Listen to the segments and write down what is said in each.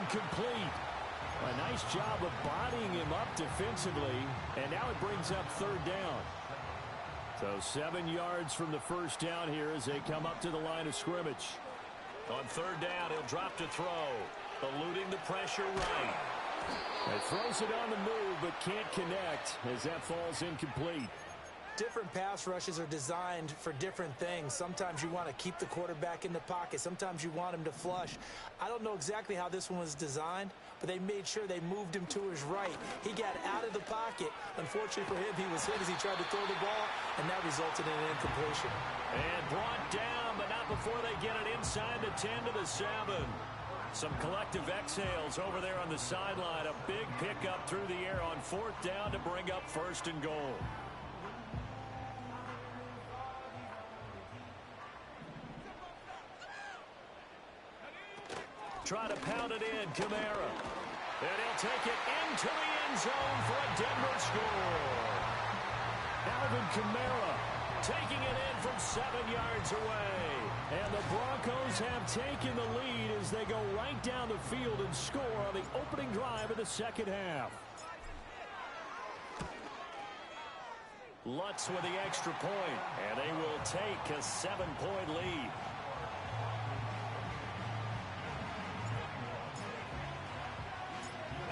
incomplete. A nice job of bodying him up defensively, and now it brings up third down. So 7 yards from the first down here as they come up to the line of scrimmage. On third down, he'll drop to throw, eluding the pressure right. It throws it on the move, but can't connect as that falls incomplete. Different pass rushes are designed for different things. Sometimes you want to keep the quarterback in the pocket. Sometimes you want him to flush. I don't know exactly how this one was designed, but they made sure they moved him to his right. He got out of the pocket. Unfortunately for him, he was hit as he tried to throw the ball, and that resulted in an incompletion. And brought down, but not before they get it inside the 10 to the 7. Some collective exhales over there on the sideline. A big pickup through the air on fourth down to bring up first and goal. Try to pound it in, Kamara. And he'll take it into the end zone for a Denver score. Alvin Kamara taking it in from 7 yards away. And the Broncos have taken the lead as they go right down the field and score on the opening drive of the second half. Lutz with the extra point, and they will take a 7-point lead.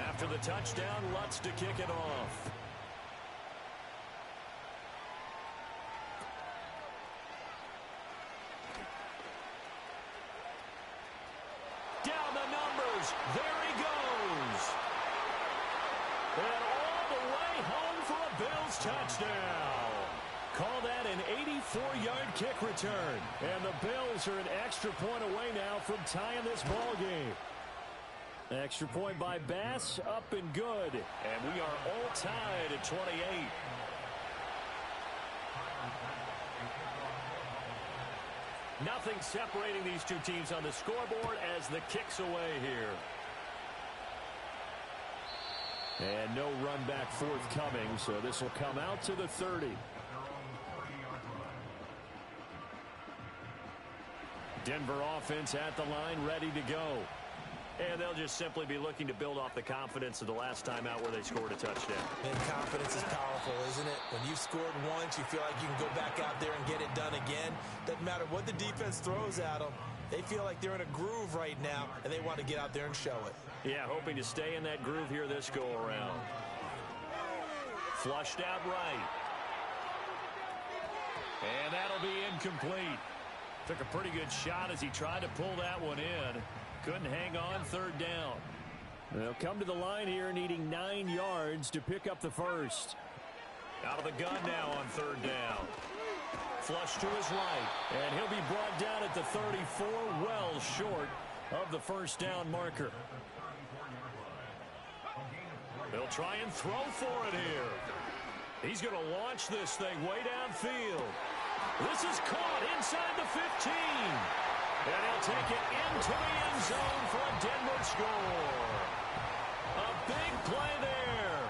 After the touchdown, Lutz to kick it off. Down the numbers. There he goes. And all the way home for a Bills touchdown. Call that an 84-yard kick return. And the Bills are an extra point away now from tying this ball game. Extra point by Bass, up and good. And we are all tied at 28. Nothing separating these two teams on the scoreboard as the kick's away here. And no run back forthcoming, so this will come out to the 30. Denver offense at the line, ready to go. And they'll just simply be looking to build off the confidence of the last time out where they scored a touchdown. And confidence is powerful, isn't it? When you've scored once, you feel like you can go back out there and get it done again. Doesn't matter what the defense throws at them. They feel like they're in a groove right now, and they want to get out there and show it. Yeah, hoping to stay in that groove here this go-around. Flushed out right. And that'll be incomplete. Took a pretty good shot as he tried to pull that one in. Couldn't hang on third down. They'll come to the line here needing 9 yards to pick up the first. Out of the gun now on third down. Flush to his right. And he'll be brought down at the 34, well short of the first down marker. They'll try and throw for it here. He's going to launch this thing way downfield. This is caught inside the 15. And he'll take it into the end zone for a Denver score. A big play there.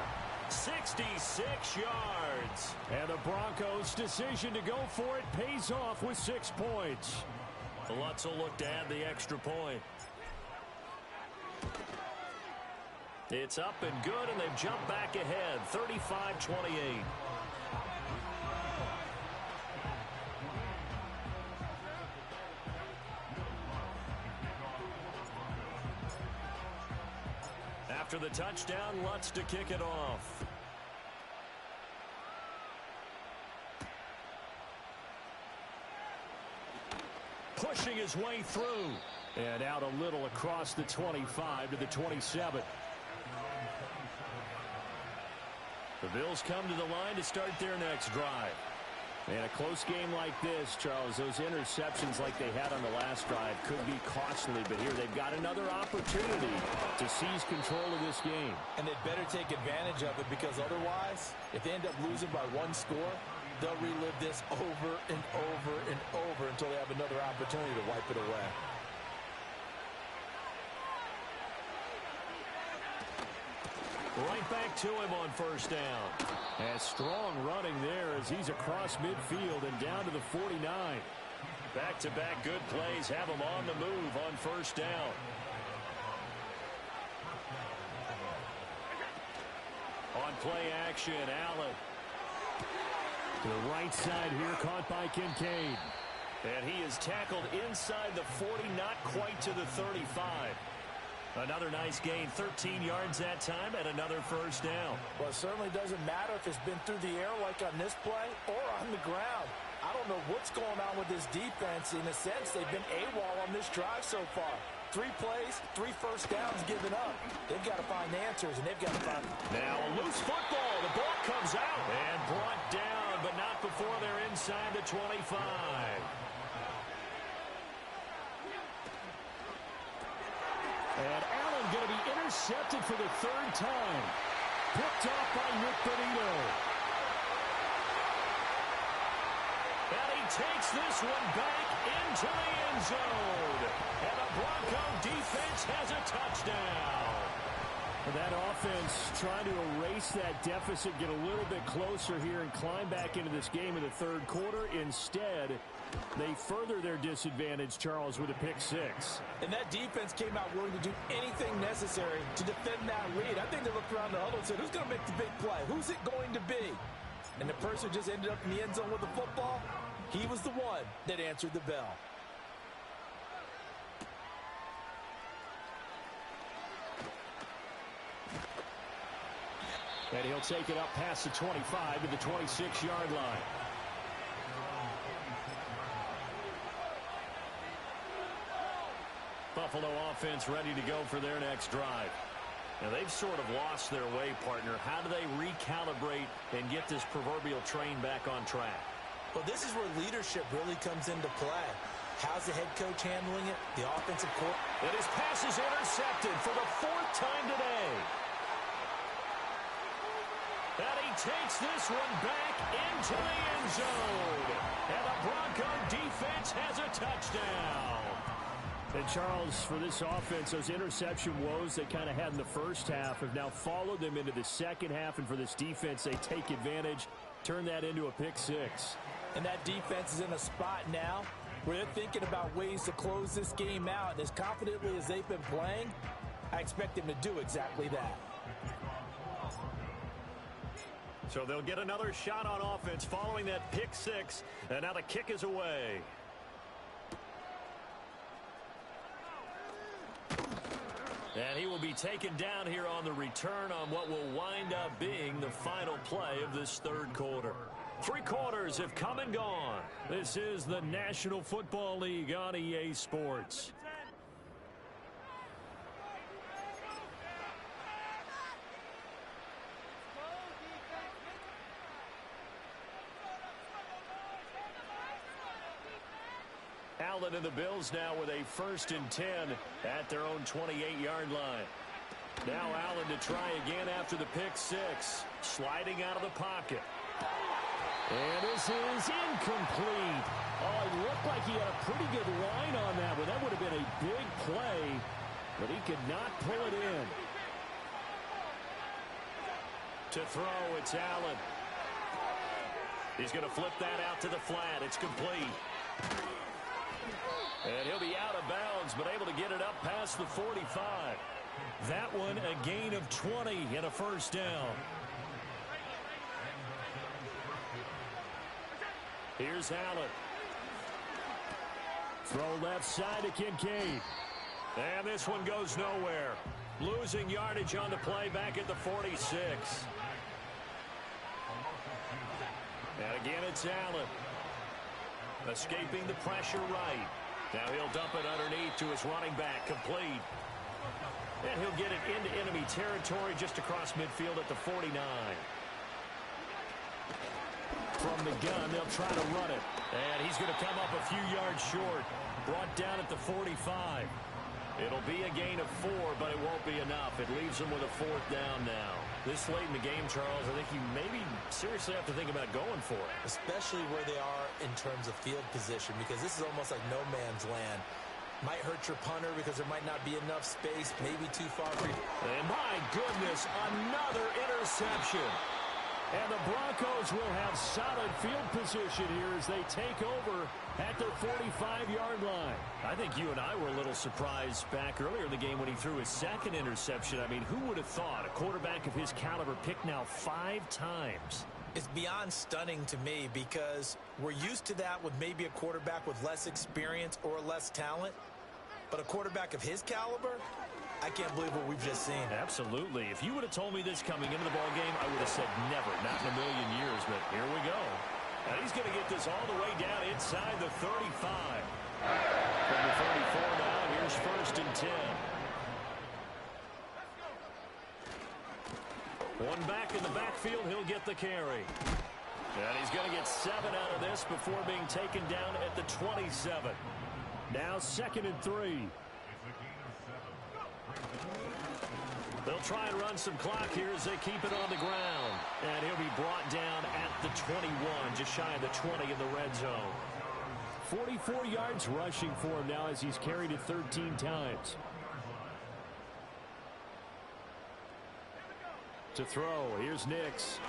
66 yards. And the Broncos' decision to go for it pays off with 6 points. Lutz will look to add the extra point. It's up and good, and they've jumped back ahead, 35-28. After the touchdown, Lutz to kick it off. Pushing his way through. And out a little across the 25 to the 27. The Bills come to the line to start their next drive. And a close game like this, Charles, those interceptions like they had on the last drive could be costly. But here they've got another opportunity to seize control of this game. And they'd better take advantage of it, because otherwise, if they end up losing by 1 score, they'll relive this over and over and over until they have another opportunity to wipe it away. Right back to him on first down. And strong running there as he's across midfield and down to the 49. Back-to-back good plays have him on the move on first down. On play action, Allen. To the right side here, caught by Kincaid. And he is tackled inside the 40, not quite to the 35. Another nice gain, 13 yards that time, and another first down. Well, it certainly doesn't matter if it's been through the air like on this play or on the ground. I don't know what's going on with this defense. In a sense, they've been AWOL on this drive so far. 3 plays, 3 first downs given up. They've got to find answers, and they've got to find... Now a loose football. The ball comes out and brought down, but not before they're inside the 25. And Allen going to be intercepted for the 3rd time. Picked off by Nick Benito. And he takes this one back into the end zone. And the Bronco defense has a touchdown. That offense trying to erase that deficit, get a little bit closer here and climb back into this game in the 3rd quarter. Instead, they further their disadvantage, Charles, with a pick 6. And that defense came out willing to do anything necessary to defend that lead. I think they looked around the huddle and said, who's going to make the big play? Who's it going to be? And the person who just ended up in the end zone with the football, he was the one that answered the bell. And he'll take it up past the 25 to the 26-yard line. Buffalo offense ready to go for their next drive. Now, they've sort of lost their way, partner. How do they recalibrate and get this proverbial train back on track? Well, this is where leadership really comes into play. How's the head coach handling it? The offensive court. And his pass is intercepted for the 4th time today. And he takes this one back into the end zone. And the Bronco defense has a touchdown. And Charles, for this offense, those interception woes they kind of had in the first half have now followed them into the second half. And for this defense, they take advantage, turn that into a pick 6. And that defense is in a spot now where they're thinking about ways to close this game out. And as confidently as they've been playing, I expect them to do exactly that. So they'll get another shot on offense following that pick 6. And now the kick is away. And he will be taken down here on the return on what will wind up being the final play of this 3rd quarter. 3 quarters have come and gone. This is the National Football League on EA Sports. Allen and the Bills now with a 1st and 10 at their own 28-yard line. Now Allen to try again after the pick 6. Sliding out of the pocket. And this is incomplete. Oh, it looked like he had a pretty good line on that one. That would have been a big play, but he could not pull it in. To throw, it's Allen. He's going to flip that out to the flat. It's complete. And he'll be out of bounds, but able to get it up past the 45. That one a gain of 20 and a first down. Here's Allen. Throw left side to Kincaid. And this one goes nowhere. Losing yardage on the play back at the 46. And again, it's Allen. Escaping the pressure right. Now he'll dump it underneath to his running back. Complete. And he'll get it into enemy territory just across midfield at the 49. From the gun, they'll try to run it. And he's going to come up a few yards short. Brought down at the 45. It'll be a gain of 4, but it won't be enough. It leaves them with a 4th down now. This late in the game, Charles, I think you maybe seriously have to think about going for it. Especially where they are in terms of field position, because this is almost like no man's land. Might hurt your punter because there might not be enough space, maybe too far for you. And my goodness, another interception. And the Broncos will have solid field position here as they take over at their 45-yard line. I think you and I were a little surprised back earlier in the game when he threw his second interception. I mean, who would have thought a quarterback of his caliber picked now 5 times? It's beyond stunning to me because we're used to that with maybe a quarterback with less experience or less talent. But a quarterback of his caliber, I can't believe what we've just seen. Absolutely. If you would have told me this coming into the ballgame, I would have said never, not in a million years. But here we go. And he's going to get this all the way down inside the 35. From the 34 now, here's 1st and 10. One back in the backfield, he'll get the carry. And he's going to get 7 out of this before being taken down at the 27. Now 2nd and 3. They'll try and run some clock here as they keep it on the ground. And he'll be brought down at the 21, just shy of the 20 in the red zone. 44 yards rushing for him now as he's carried it 13 times. To throw, here's Nix.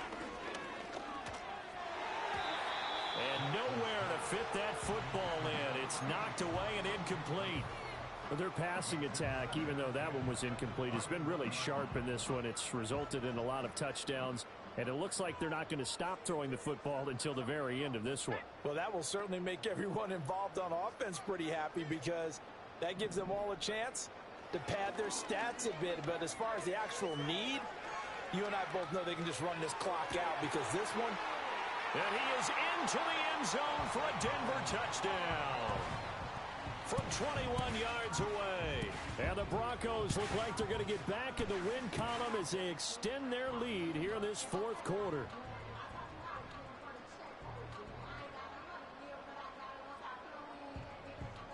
And nowhere to fit that football in. It's knocked away and incomplete. But their passing attack, even though that one was incomplete, has been really sharp in this one. It's resulted in a lot of touchdowns, and it looks like they're not going to stop throwing the football until the very end of this one. Well, that will certainly make everyone involved on offense pretty happy because that gives them all a chance to pad their stats a bit. But as far as the actual need, you and I both know they can just run this clock out because this one. And he is into the end zone for a Denver touchdown. From 21 yards away. And the Broncos look like they're going to get back in the win column as they extend their lead here in this 4th quarter.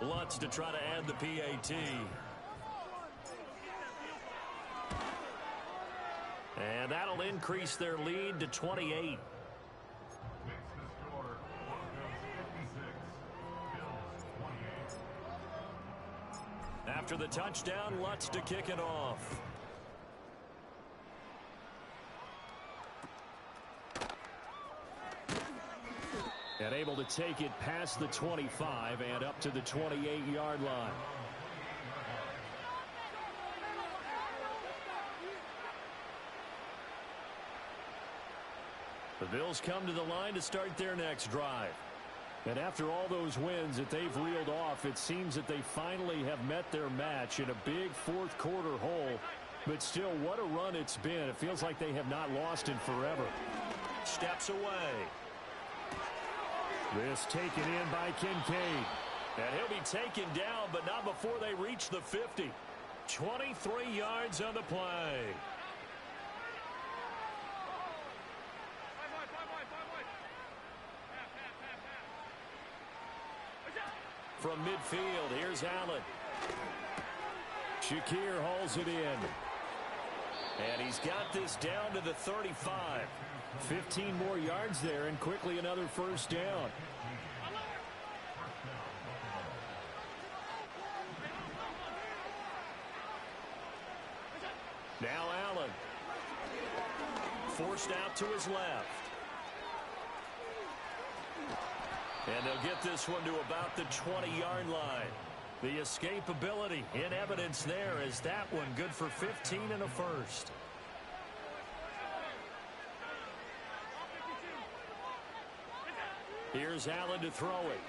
Lutz to try to add the PAT. And that'll increase their lead to 28. After the touchdown, Lutz to kick it off. And able to take it past the 25 and up to the 28-yard line. The Bills come to the line to start their next drive. And after all those wins that they've reeled off, it seems that they finally have met their match in a big 4th quarter hole. But still, what a run it's been. It feels like they have not lost in forever. Steps away. This taken in by Kincaid. And he'll be taken down, but not before they reach the 50. 23 yards on the play. From midfield, here's Allen. Shakir hauls it in. And he's got this down to the 35. 15 more yards there, and quickly another 1st down. Now Allen. Forced out to his left. And they'll get this one to about the 20-yard line. The escapability in evidence there is that one good for 15 and a 1st. Here's Allen to throw it.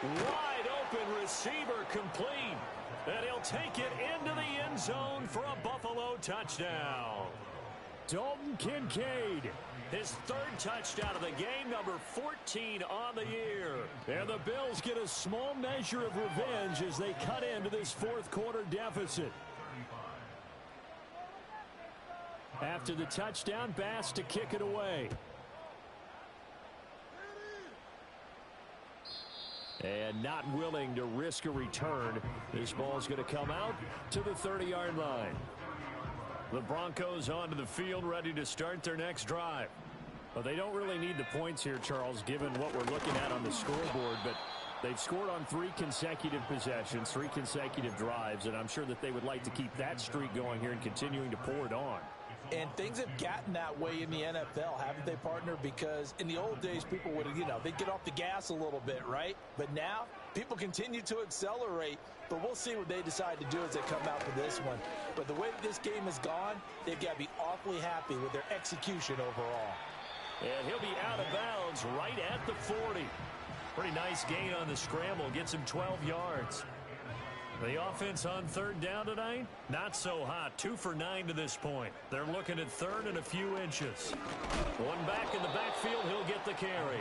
Wide open receiver complete. And he'll take it into the end zone for a Buffalo touchdown. Dalton Kincaid, his 3rd touchdown of the game, number 14 on the year. And the Bills get a small measure of revenge as they cut into this 4th quarter deficit. After the touchdown, Bass to kick it away. And not willing to risk a return, this ball's going to come out to the 30-yard line. The Broncos onto the field, ready to start their next drive. Well, they don't really need the points here, Charles, given what we're looking at on the scoreboard, but they've scored on 3 consecutive possessions, 3 consecutive drives, and I'm sure that they would like to keep that streak going here and continuing to pour it on. And things have gotten that way in the NFL, haven't they, partner? Because in the old days, people would, they'd get off the gas a little bit, right? But now, people continue to accelerate. But we'll see what they decide to do as they come out for this one. But the way that this game has gone, they've got to be awfully happy with their execution overall. And he'll be out of bounds right at the 40. Pretty nice gain on the scramble. Gets him 12 yards. The offense on third down tonight, not so hot. 2 for 9 to this point. They're looking at third and a few inches. One back in the backfield, he'll get the carry.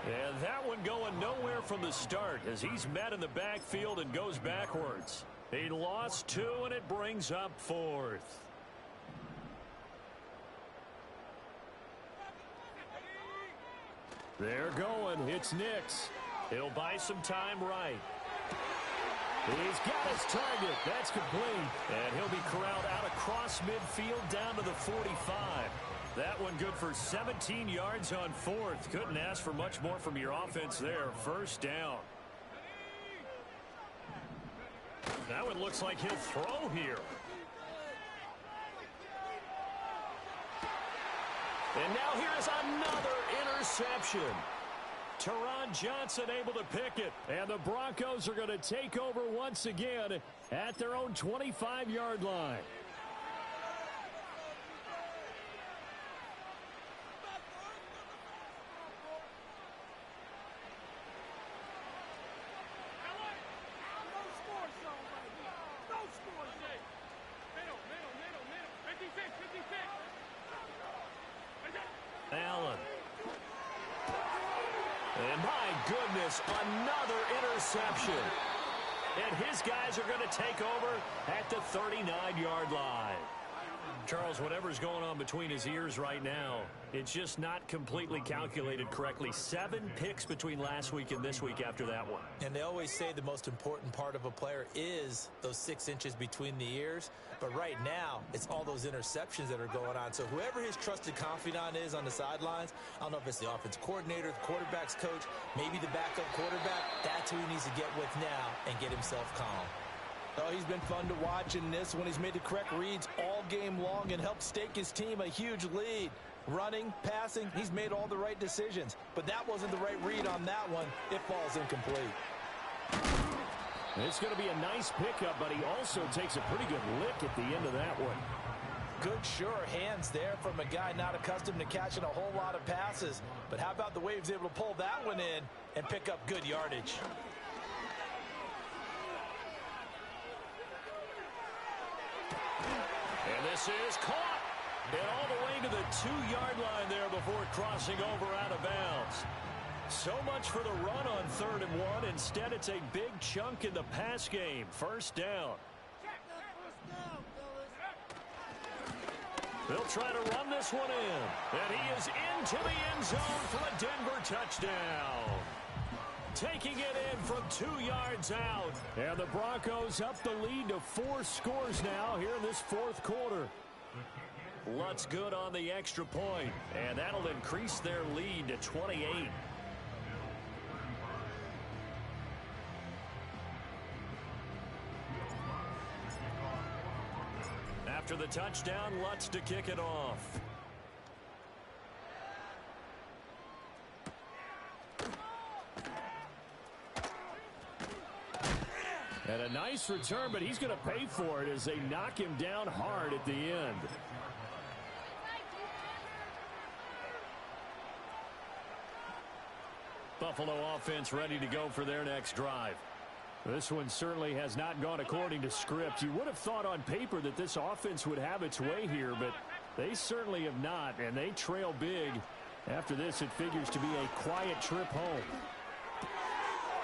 And that one going nowhere from the start as he's met in the backfield and goes backwards. He lost 2, and it brings up 4th. They're going. It's Nix. He'll buy some time right. He's got his target. That's complete. And he'll be corralled out across midfield down to the 45. That one good for 17 yards on 4th. Couldn't ask for much more from your offense there. First down. That one looks like he'll throw here. And now here is another interception. Teron Johnson able to pick it. And the Broncos are going to take over once again at their own 25-yard line. Allen. And my goodness, another interception. And his guys are going to take over at the 39-yard line. Charles, whatever's going on between his ears right now, it's just not completely calculated correctly. 7 picks between last week and this week after that one. And they always say the most important part of a player is those 6 inches between the ears. But right now, it's all those interceptions that are going on. So whoever his trusted confidant is on the sidelines, I don't know if it's the offense coordinator, the quarterback's coach, maybe the backup quarterback, that's who he needs to get with now and get himself calm. Oh, he's been fun to watch in this one. He's made the correct reads all game long and helped stake his team a huge lead. Running, passing, he's made all the right decisions. But that wasn't the right read on that one. It falls incomplete. It's going to be a nice pickup, but he also takes a pretty good lick at the end of that one. Good, sure hands there from a guy not accustomed to catching a whole lot of passes. But how about the way he was able to pull that one in and pick up good yardage? And this is caught. And all the way to the 2-yard line there before crossing over out of bounds. So much for the run on 3rd and 1. Instead, it's a big chunk in the pass game. First down. They'll try to run this one in. And he is into the end zone for a Denver touchdown. Taking it in from 2 yards out. And the Broncos up the lead to 4 scores now here in this 4th quarter. Lutz good on the extra point. And that'll increase their lead to 28. After the touchdown, Lutz to kick it off. And a nice return, but he's going to pay for it as they knock him down hard at the end. Buffalo offense ready to go for their next drive. This one certainly has not gone according to script. You would have thought on paper that this offense would have its way here, but they certainly have not, and they trail big. After this, it figures to be a quiet trip home.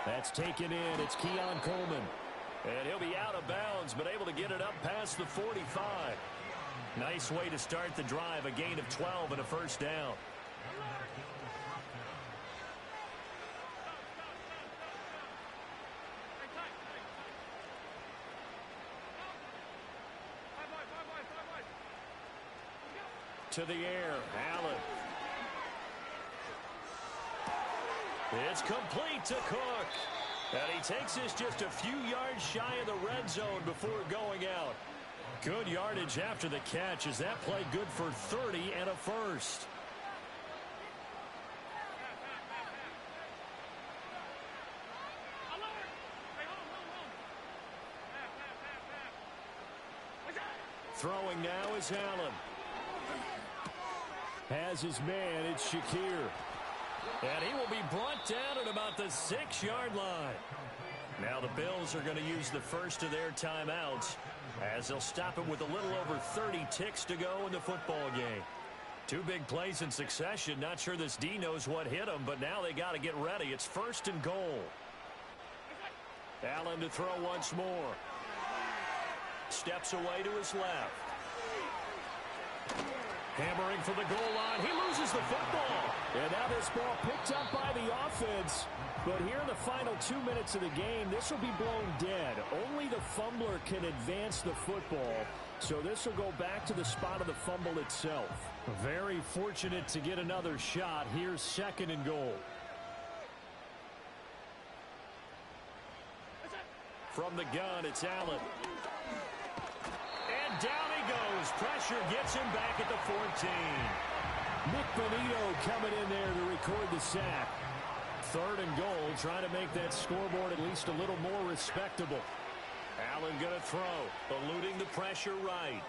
That's taken in. It's Keon Coleman. And he'll be out of bounds, but able to get it up past the 45. Nice way to start the drive, a gain of 12 and a first down. To the air, Allen. It's complete to Cook. And he takes this just a few yards shy of the red zone before going out. Good yardage after the catch. Is that play good for 30 and a first? Throwing now is Allen. Has his man. It's Shakir. And he will be brought down at about the 6-yard line. Now the Bills are going to use the first of their timeouts as they'll stop it with a little over 30 ticks to go in the football game. Two big plays in succession. Not sure this D knows what hit him, but now they got to get ready. It's 1st and goal. Allen to throw once more. Steps away to his left. Hammering for the goal line. He loses the football. And now this ball picked up by the offense. But here in the final 2 minutes of the game, this will be blown dead. Only the fumbler can advance the football. So this will go back to the spot of the fumble itself. Very fortunate to get another shot. Here's 2nd and goal. From the gun, it's Allen. And down he goes. Pressure gets him back at the 14. Nick Bonito coming in there to record the sack. 3rd and goal, trying to make that scoreboard at least a little more respectable. Allen going to throw, eluding the pressure right.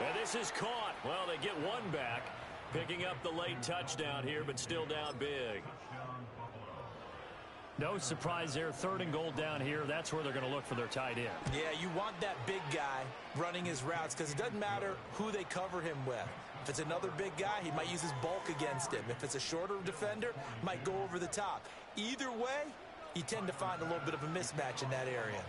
And this is caught. Well, they get one back, picking up the late touchdown here, but still down big. No surprise there. 3rd and goal down here. That's where they're going to look for their tight end. Yeah, you want that big guy running his routes because it doesn't matter who they cover him with. If it's another big guy, he might use his bulk against him. If it's a shorter defender, might go over the top. Either way, you tend to find a little bit of a mismatch in that area.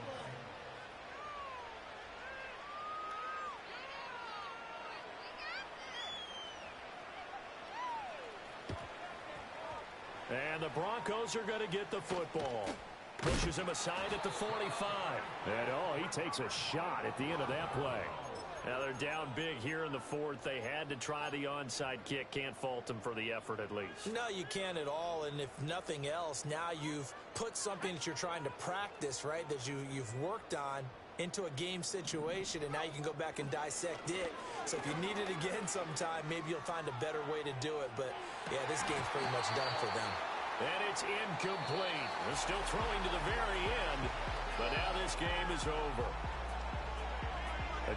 And the Broncos are going to get the football. Pushes him aside at the 45. And, he takes a shot at the end of that play. Now they're down big here in the 4th. They had to try the onside kick. Can't fault them for the effort at least. No, you can't at all. And if nothing else, now you've put something that you're trying to practice, right, that you've worked on into a game situation, and now you can go back and dissect it. So if you need it again sometime, maybe you'll find a better way to do it. But, yeah, this game's pretty much done for them. And it's incomplete. They're still throwing to the very end, but now this game is over.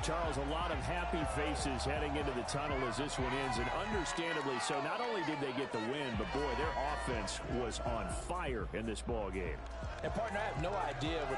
Charles, a lot of happy faces heading into the tunnel as this one ends, and understandably so. Not only did they get the win, but, boy, their offense was on fire in this ball game. And, partner, I have no idea what the